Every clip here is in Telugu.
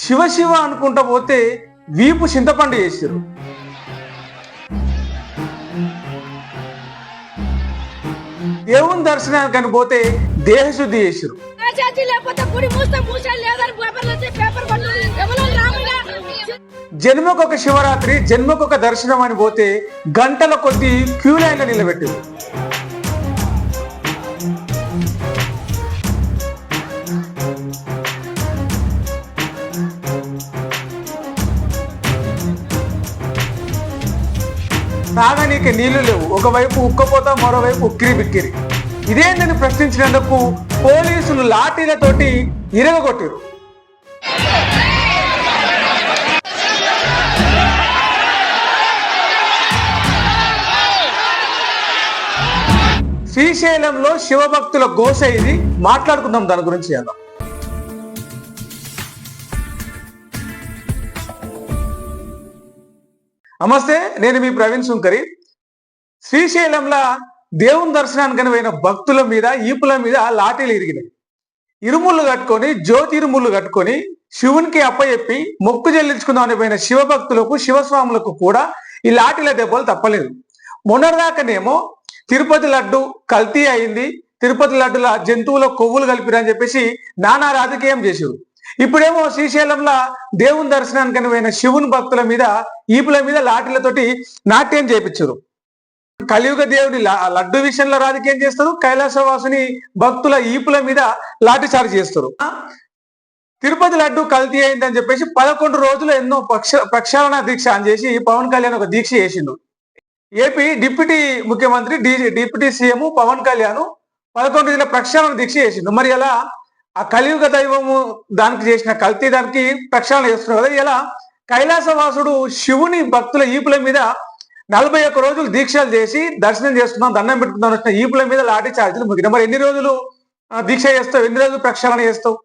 శివ శివ అనుకుంటా పోతే వీపు చింతపండు చేసారు. దేవుని దర్శనానికి పోతే దేహశుద్ధి చేసారు. జన్మకొక శివరాత్రి జన్మకొక దర్శనం అని పోతే గంటల కొద్ది క్యూ లైన్ లో నిలబెట్టారు. తాగనీకి నీళ్లు లేవు, ఒకవైపు ఉక్కపోతా మరోవైపు ఉక్కిరి బిక్కిరి. ఇదేందని ప్రశ్నించినందుకు పోలీసులు లాఠీలతోటి ఇరగొట్టారు. శ్రీశైలంలో శివభక్తుల గోస ఇది. మాట్లాడుకుందాం దాని గురించి. అలా నమస్తే, నేను మీ ప్రవీణ్ సుంకరి. శ్రీశైలంలో దేవుని దర్శనానికి పోయిన భక్తుల మీద ఈపుల మీద లాఠీలు ఇరిగినాయి. ఇరుముళ్ళు కట్టుకొని జ్యోతి ఇరుముళ్ళు కట్టుకొని శివునికి అప్పచెప్పి మొక్కు చెల్లించుకుందామని పోయిన శివభక్తులకు శివస్వాములకు కూడా ఈ లాఠీల దెబ్బలు తప్పలేదు. మొన్నటిదాకానేమో తిరుపతి లడ్డు కల్తీ అయింది, తిరుపతి లడ్డుల జంతువుల కొవ్వులు కలిపిరని చెప్పేసి నానా రాజకీయం చేశారు. ఇప్పుడేమో శ్రీశైలంలో దేవుని దర్శనానికి పోయిన శివుని భక్తుల మీద ఈపుల మీద లాఠీలతోటి నాట్యం చేయించారు. కలియుగ దేవుని లడ్డు విషయంలో రాజకీయం చేస్తారు, కైలాసవాసుని భక్తుల ఈపుల మీద లాఠీ చార్జ్ చేస్తారు. తిరుపతి లడ్డు కల్తీ అయిందని చెప్పేసి 11 రోజులు ఎన్నో ప్రక్షాళన దీక్ష అని చేసి పవన్ కళ్యాణ్ ఒక దీక్ష చేసిండు. ఏపీ డిప్యూటీ ముఖ్యమంత్రి డిప్యూటీ సీఎం పవన్ కళ్యాణ్ 11 రోజుల ప్రక్షాళన దీక్ష చేసిండు. మరి ఎలా ఆ కలియుగ దైవము దానికి చేసిన కల్తీ దానికి ప్రక్షాళన చేస్తున్నారు కదా. ఇలా కైలాసవాసుడు శివుని భక్తుల ఈపుల మీద 41 రోజులు దీక్షలు చేసి దర్శనం చేసుకుందాం దండం పెట్టుకుందాం వచ్చిన ఈపుల మీద లాఠీ చార్జీలు ముగిన. మరి ఎన్ని రోజులు దీక్ష చేస్తావు, ఎన్ని రోజులు ప్రక్షాళన చేస్తావు?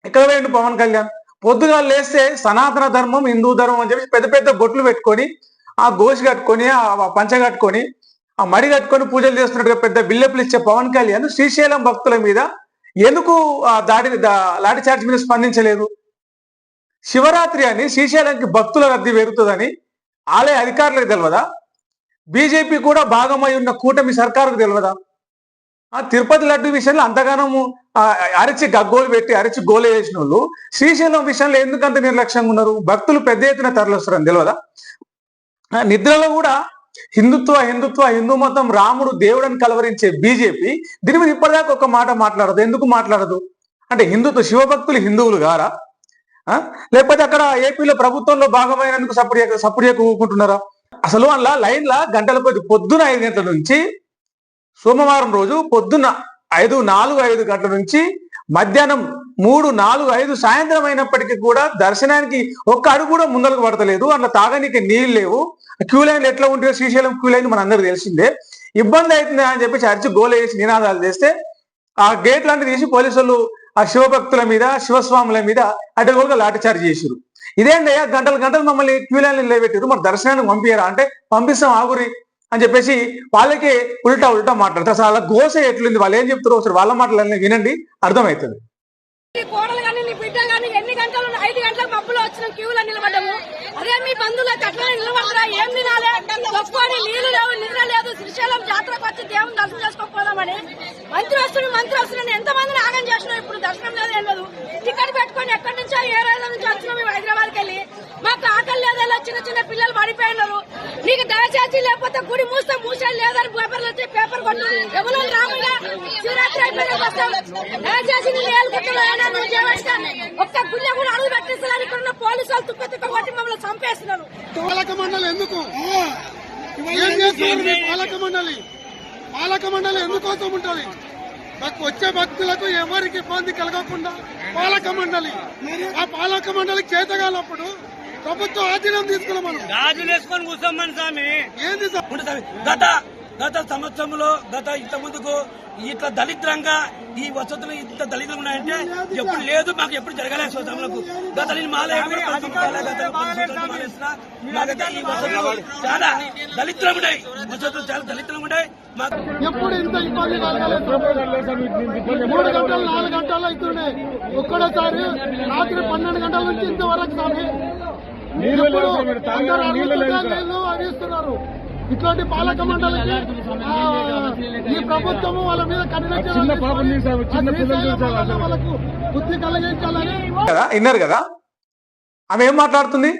ఎక్కడ పోయిండు పవన్ కళ్యాణ్? పొద్దుగా లేస్తే సనాతన ధర్మం హిందూ ధర్మం అని చెప్పి పెద్ద పెద్ద బొట్లు పెట్టుకొని ఆ గోషి కట్టుకొని ఆ పంచ కట్టుకొని ఆ మడి కట్టుకొని పూజలు చేస్తున్నట్టుగా పెద్ద బిల్లెప్పులు ఇచ్చే పవన్ కళ్యాణ్ శ్రీశైలం భక్తుల మీద ఎందుకు లాఠీ చార్జ్ మీద స్పందించలేదు? శివరాత్రి అని శ్రీశైలానికి భక్తుల రద్దీ పెరుగుతుందని ఆలయ అధికారులకు తెలియదా? బీజేపీ కూడా భాగమై ఉన్న కూటమి సర్కారుకు తెలియదా? తిరుపతి లడ్డు విషయంలో అంతగానము అరిచి గగ్గోలు పెట్టి అరిచి గోలు వేసిన వాళ్ళు శ్రీశైలం విషయంలో ఎందుకంత నిర్లక్ష్యంగా ఉన్నారు? భక్తులు పెద్ద ఎత్తున తరలిస్తారని తెలియదా? నిద్రలో కూడా హిందూ మతం రాముడు దేవుడని కలవరించే బీజేపీ దీని మీద ఇప్పటిదాకా ఒక మాట మాట్లాడదు. ఎందుకు మాట్లాడదు? అంటే శివభక్తులు హిందువులు గారా? లేకపోతే అక్కడ ఏపీలో ప్రభుత్వంలో భాగమైనందుకు సప్పుడు ఊరుకుంటున్నారా? అసలు అలా లైన్లా గంటల కొద్ది పొద్దున 5 గంటల నుంచి సోమవారం రోజు పొద్దున్న 5 గంటల నుంచి మధ్యాహ్నం 3, 4, 5 సాయంత్రం అయినప్పటికీ కూడా దర్శనానికి ఒక్క అడుగు కూడా ముందరకు పడతలేదు. అట్లా తాగనీకి నీళ్ళు లేవు. క్యూ లైన్లు ఎట్లా ఉంటుందో శ్రీశైలం క్యూ లైన్ మన అందరికి తెలిసిందే. ఇబ్బంది అవుతుంది అని చెప్పేసి అరిచి గోల వేసి నినాదాలు చేస్తే ఆ గేట్ లాంటివి తీసి పోలీసులు ఆ శివభక్తుల మీద శివస్వాముల మీద అడ్డగోలుగా లాఠీచార్జ్ చేసారు. ఇదేంటయ్యా గంటలు మమ్మల్ని క్యూ లైన్లు నిలబెట్టారు, మరి దర్శనానికి పంపించారా అంటే పంపిస్తాం ఆగురి అని చెప్పేసి వాళ్ళకి ఉల్టా మాట్లాడతారు. అసలు వాళ్ళ గోస ఎట్లుంది, వాళ్ళు ఏం చెప్తారో ఒకసారి వాళ్ళ మాటలన్నీ వినండి, అర్థమవుతుంది. కోడలు కానీ నీ బిడ్డ కానీ ఎన్ని గంటలు 5 గంటలకు మబ్బులో వచ్చిన క్యూలో నిలబడ్డాము. అదే మీ బంధువులకు అట్లా నిలబడరా? ఏం తినాలి? ఒక్కోని నీళ్లు లేవు, నిద్ర లేదు. శ్రీశైలం జాతరకు వచ్చి దేవుని దర్శనం చేసుకోకపోదామని మంత్రి వస్తున్నాను ఎంతమందిని ఆగం చేసినాం. ఇప్పుడు దర్శనం లేదు, ఏం లేదు. టికెట్ పెట్టుకొని ఎక్కడి నుంచో ఏ రోజుల నుంచి వచ్చినాం మేము హైదరాబాద్కి వెళ్ళి. మాకు ఆకలి లేదలా, చిన్న పిల్లలు పడిపోయినారు. నీకు దయచేసి లేకపోతే గుడి మూసేది లేదని పేపర్ కొట్టు ఎవరు రాముగా శివరాత్రి అయిపోయిన దయచేసి ఒక్క గుళ్ళ కూడా అడుగు పెట్టిస్తున్నారు. ఇక్కడ ఉన్న పోలీసు వాళ్ళు తుక్క కొట్టి మమ్మల్ని చంపేస్తున్నారు. పాలక మండలి ఎందుకు ఏం చేస్తున్నారు? పాలక మండలి ఎందుకోసం ఉంటది? వచ్చే భక్తులకు ఎవరికి ఇబ్బంది కలగకుండా పాలక మండలి, ఆ పాలక మండలికి చేతగాలప్పుడు ప్రభుత్వం ఆధీనం తీసుకున్నాం. మనం గాజులు వేసుకొని కూర్చోమని స్వామి ఏంది గత గత సంవత్సరంలో ఇంత ముందుకు ఇట్లా దళిద్రంగా ఈ వసతులు ఇంత దళిద్రం ఉన్నాయంటే ఎప్పుడు లేదు, మాకు ఎప్పుడు జరగలేదు సంవత్సరంలో. గత నేను ఈ వసతులు చాలా దళిద్రం ఉన్నాయి, వసతులు చాలా దళిద్రం ఉన్నాయి. ఎప్పుడు ఇంత ఇబ్బంది కలగలేదు. 3 గంటలు 4 గంటలు అవుతున్నాయి. ఒక్కడోసారి రాత్రి 12 గంటల నుంచి ఇంతవరకు స్వామి నీళ్లు అందిస్తున్నారు. ఇట్లాంటి పాలక మండలికి ఈ ప్రభుత్వము వాళ్ళ మీద వాళ్ళకు బుద్ధి కలిగించాలని. విన్నారు కదా ఆమె ఏం మాట్లాడుతుంది,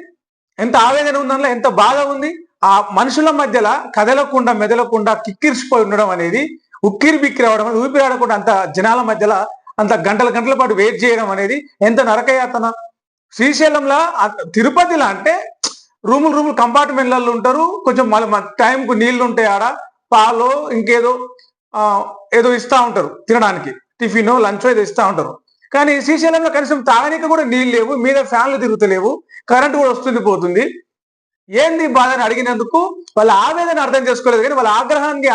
ఎంత ఆవేదన ఉందనలో ఎంత బాధ ఉంది. ఆ మనుషుల మధ్యలో కదలకుండా మెదలకుండా కిక్కిరిసిపోయి ఉండడం అనేది, ఉక్కిరి బిక్కిరి అవడం అనేది, ఊపిరాడకుండా అంత జనాల మధ్యలో అంత గంటల పాటు వెయిట్ చేయడం అనేది ఎంత నరకయాతన. శ్రీశైలంలో తిరుపతిలో అంటే రూములు కంపార్ట్మెంట్లలో ఉంటారు, కొంచెం టైంకు నీళ్లు ఉంటాయి, ఆడ పాలు ఇంకేదో ఏదో ఇస్తా ఉంటారు తినడానికి, టిఫిన్ లంచ్ ఏదో ఇస్తా ఉంటారు. కానీ శ్రీశైలంలో కనీసం తాగడానికి కూడా నీళ్ళు లేవు, మీద ఫ్యాన్లు తిరుగుతలేవు, కరెంటు కూడా వస్తుంది పోతుంది. ఏంది బాధ అని అడిగినందుకు వాళ్ళ ఆవేదన అర్థం చేసుకోలేదు. కానీ వాళ్ళ ఆగ్రహానికి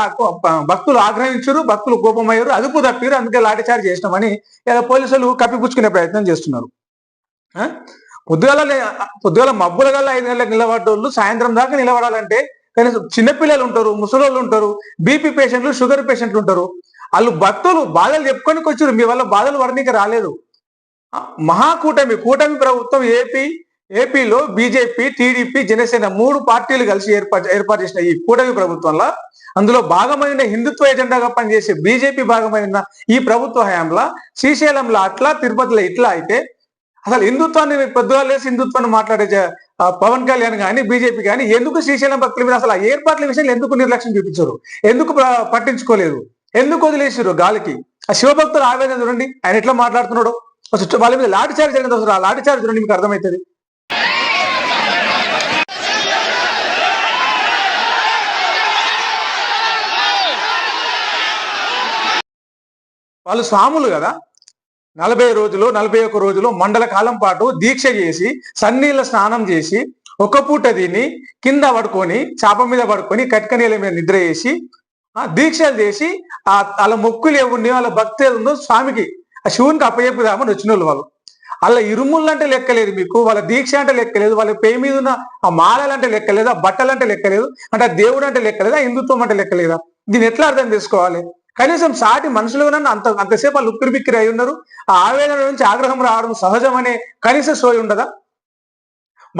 భక్తులు ఆగ్రహించారు, భక్తులు కోపమయ్యారు, అదుపు తప్పారు, అందుకే లాఠీచార్జ్ చేసినామని ఇలా పోలీసులు కప్పిపుచ్చుకునే ప్రయత్నం చేస్తున్నారు. పొద్దుగాల మబ్బుల గల్లా 5 గంటలకు నిలబడ్డోళ్ళు సాయంత్రం దాకా నిలబడాలంటే కనీసం చిన్నపిల్లలు ఉంటారు, ముసలోళ్ళు ఉంటారు, బీపీ పేషెంట్లు, షుగర్ పేషెంట్లు ఉంటారు. వాళ్ళు భక్తులు బాధలు చెప్పుకొని వచ్చారు, మీ వల్ల బాధలు వర్ణిక రాలేదు. కూటమి ప్రభుత్వం ఏపీలో బీజేపీ, టీడీపీ, జనసేన 3 పార్టీలు కలిసి ఏర్పాటు చేసిన ఈ కూటమి ప్రభుత్వంలో అందులో భాగమైన హిందుత్వ ఎజెండాగా పనిచేసే బీజేపీ భాగమైన ఈ ప్రభుత్వ హయాంలో శ్రీశైలంలో అట్లా, తిరుపతిలో ఇట్లా అయితే అసలు హిందుత్వాన్ని పొద్దుగా లేసి హిందుత్వాన్ని మాట్లాడే పవన్ కళ్యాణ్ కానీ బీజేపీ కానీ ఎందుకు శ్రీశైలం భక్తుల మీద అసలు ఆ ఏర్పాట్ల విషయంలో ఎందుకు నిర్లక్ష్యం చూపించారు, ఎందుకు పట్టించుకోలేదు, ఎందుకు వదిలేసారు గాలికి? ఆ శివభక్తుల ఆవేదన చూడండి, ఆయన ఎట్లా మాట్లాడుతున్నాడు. వాళ్ళ మీద లాఠీచార్జ్ జరిగింది, అసలు ఆ లాఠీచార్జ్ చూడండి, మీకు అర్థమవుతుంది. వాళ్ళు స్వాములు కదా, 40 రోజులు 41 రోజులు మండల కాలం పాటు దీక్ష చేసి సన్నీళ్ళ స్నానం చేసి ఒక పూట తిని కింద పడుకొని చాప మీద పడుకొని కట్కనీళ్ళ మీద నిద్ర చేసి దీక్షలు చేసి వాళ్ళ మొక్కులు ఏమున్నాయో వాళ్ళ భక్తి ఉందో స్వామికి ఆ శివునికి అప్పచెప్పుదామని వచ్చిన వాళ్ళు. వాళ్ళ ఇరుముళ్ళు అంటే లెక్కలేదు మీకు, వాళ్ళ దీక్ష అంటే లెక్కలేదు, వాళ్ళ పేరు మీద ఉన్న ఆ మాలలు అంటే లెక్కలేదు, ఆ బట్టలు అంటే లెక్కలేదు, అంటే దేవుడు అంటే లెక్కలేదా, హిందుత్వం అంటే లెక్కలేదా? దీన్ని ఎట్లా అర్థం చేసుకోవాలి? కనీసం సాటి మనుషులుగా అంతసేపు వాళ్ళు ఉక్కిరి బిక్కిరి అయి ఉన్నారు. ఆ ఆవేదన నుంచి ఆగ్రహం రావడం సహజం అనే కనీస సోయి ఉండదా?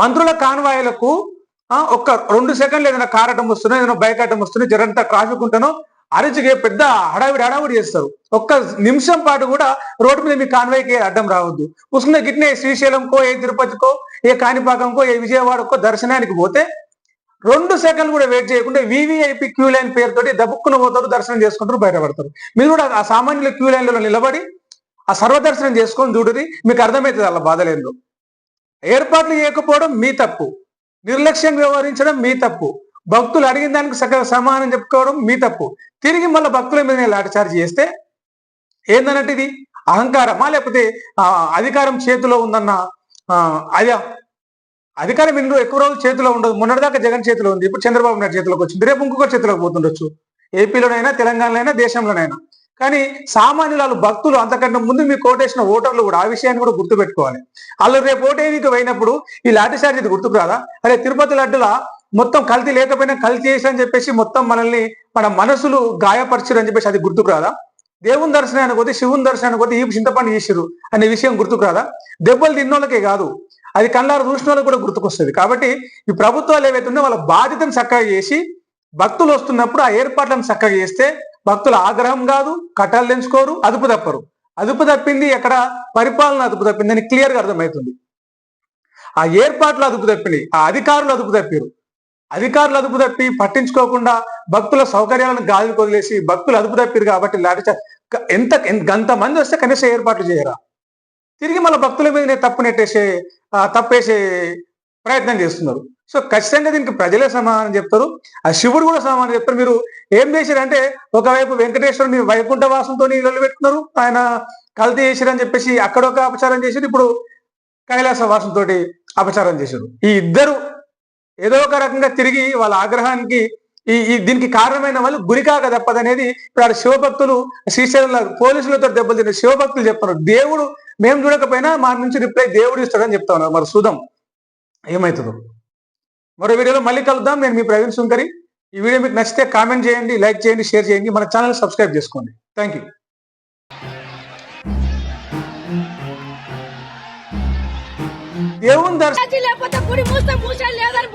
మంత్రుల కాన్వాయిలకు ఒక్క 2 సెకండ్లు ఏదైనా కారటం వస్తున్నా, ఏదైనా బైక్ అటం వస్తున్నా, జరంతా ట్రాఫిక్ ఉంటేనో అరచికి పెద్ద హడావిడి చేస్తారు. ఒక్క నిమిషం పాటు కూడా రోడ్డు మీద మీ కాన్వాయ్కి అడ్డం రావద్దు. పుసుకున్న గిట్నే శ్రీశైలంకో, ఏ తిరుపతికో, ఏ కాణిపాకంకో, ఏ విజయవాడకో దర్శనానికి పోతే 2 సెకండ్లు కూడా వెయిట్ చేయకుండా వివిఐపి క్యూ లైన్ పేరుతోటి దబుక్కున పోతారు, దర్శనం చేసుకుంటారు, బయటపడతారు. మీరు కూడా ఆ సామాన్యుల క్యూ లైన్లలో నిలబడి ఆ సర్వదర్శనం చేసుకొని చూడరి, మీకు అర్థమవుతుంది అలా బాధలేందో. ఏర్పాట్లు చేయకపోవడం మీ తప్పు, నిర్లక్ష్యంగా వ్యవహరించడం మీ తప్పు, భక్తులు అడిగిన దానికి సమానం చెప్పుకోవడం మీ తప్పు. తిరిగి మళ్ళీ భక్తుల మీద లాఠీచార్జ్ చేస్తే ఏందన్నట్టు ఇది అహంకారమా, లేకపోతే అధికారం చేతిలో ఉందన్న అధికారం ఇందులో ఎక్కువ రోజులు చేతిలో ఉండదు. మొన్నటిదాకా జగన్ చేతిలో ఉంది, ఇప్పుడు చంద్రబాబు నాయుడు చేతిలోకి వచ్చింది, రేపు ఇంకొకటి చేతిలోకి పోతుండొచ్చు, ఏపీలోనైనా తెలంగాణలో దేశంలోనైనా. కానీ సామాన్యులు భక్తులు అంతకంటే ముందు మీ కోటేసిన ఓటర్లు కూడా ఆ విషయాన్ని కూడా గుర్తుపెట్టుకోవాలి. వాళ్ళు రేపు ఓటేనికి పోయినప్పుడు ఈ లాఠీచార్జ్ ఇది గుర్తుకు రాదా? అరే తిరుపతి లడ్డుల మొత్తం కల్తీ లేకపోయినా కల్తీ చేసి అని చెప్పేసి మొత్తం మనల్ని మన మనసులు గాయపరిచారు అని చెప్పేసి అది గుర్తుకు రాదా? దేవుని దర్శనానికి పోతే, శివుని దర్శనానికి పోతే ఈ చింతపండు చేసిరు అనే విషయం గుర్తుకు రాదా? దెబ్బలు తిన్నోళ్ళకే కాదు, అది కళ్ళారు చూసిన వాళ్ళకి కూడా గుర్తుకొస్తుంది. కాబట్టి ఈ ప్రభుత్వాలు ఏవైతే ఉన్నాయో వాళ్ళ బాధ్యతను చక్కగా చేసి భక్తులు వస్తున్నప్పుడు ఆ ఏర్పాట్లను చక్కగా చేస్తే భక్తుల ఆగ్రహం కాదు, కట్టాలు తెంచుకోరు, అదుపు తప్పరు. అదుపు తప్పింది ఎక్కడ? పరిపాలన అదుపు తప్పింది అని క్లియర్గా అర్థమవుతుంది. ఆ ఏర్పాట్లు అదుపు తప్పింది, ఆ అధికారులు అదుపు తప్పారు. అధికారులు అదుపు తప్పి పట్టించుకోకుండా భక్తుల సౌకర్యాలను గాలికి వదిలేసి భక్తులు అదుపు తప్పారు. కాబట్టి ఎంతమంది వస్తే కనీసం ఏర్పాట్లు చేయరా? తిరిగి మళ్ళీ భక్తుల మీద తప్పేసే ప్రయత్నం చేస్తున్నారు. సో ఖచ్చితంగా దీనికి ప్రజలే సమాధానం చెప్తారు, ఆ శివుడు కూడా సమాధానం చెప్తారు. మీరు ఏం చేశారంటే ఒకవైపు వెంకటేశ్వరుని వైకుంఠ వాసంతో ఇళ్ళు పెట్టుకున్నారు, ఆయన కల్తీ చేశారని చెప్పేసి అక్కడ ఒక అపచారం చేశారు, ఇప్పుడు కైలాస వాసంతో అపచారం చేశారు. ఈ ఇద్దరు ఏదో ఒక రకంగా తిరిగి వాళ్ళ ఆగ్రహానికి దీనికి కారణమైన వాళ్ళు గురికాక తప్పదనేది ఇప్పుడు ఆడ శివభక్తులు శ్రీశైలంలో పోలీసులతో దెబ్బలు తిన్న శివభక్తులు చెప్తున్నారు. దేవుడు మేము చూడకపోయినా మా నుంచి రిప్లై దేవుడు ఇస్తాడని చెప్తా ఉన్నారు. మరి చూద్దాం ఏమవుతుందో. మరో వీడియోలో మళ్ళీ కలుద్దాం. నేను మీ ప్రవీణ్ సుంకరి. ఈ వీడియో మీకు నచ్చితే కామెంట్ చేయండి, లైక్ చేయండి, షేర్ చేయండి, మన ఛానల్ సబ్స్క్రైబ్ చేసుకోండి. Thank you. దేవుని దర్శనం లేకపోతే గుడి మూస్తే మూసేది లేదని